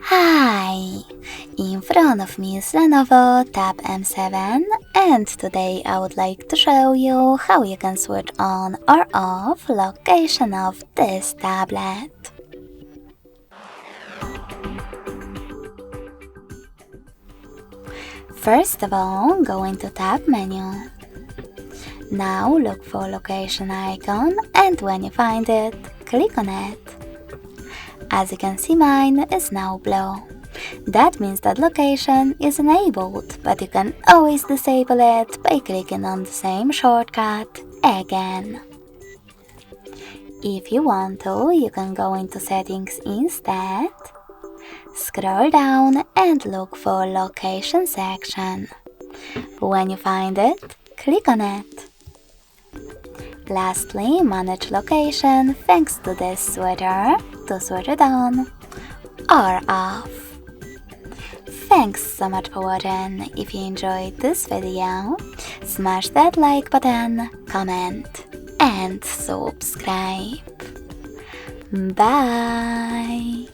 Hi! In front of me is Lenovo Tab M7, and today I would like to show you how you can switch on or off location of this tablet. First of all, go into Tab menu. Now look for location icon, and when you find it, click on it. As you can see, mine is now blue. That means that location is enabled, but you can always disable it by clicking on the same shortcut again. If you want to, you can go into settings instead, scroll down and look for location section. When you find it, click on it. Lastly, manage location thanks to this switcher to switch it on or off. Thanks so much for watching. If you enjoyed this video, smash that like button, comment and subscribe. Bye!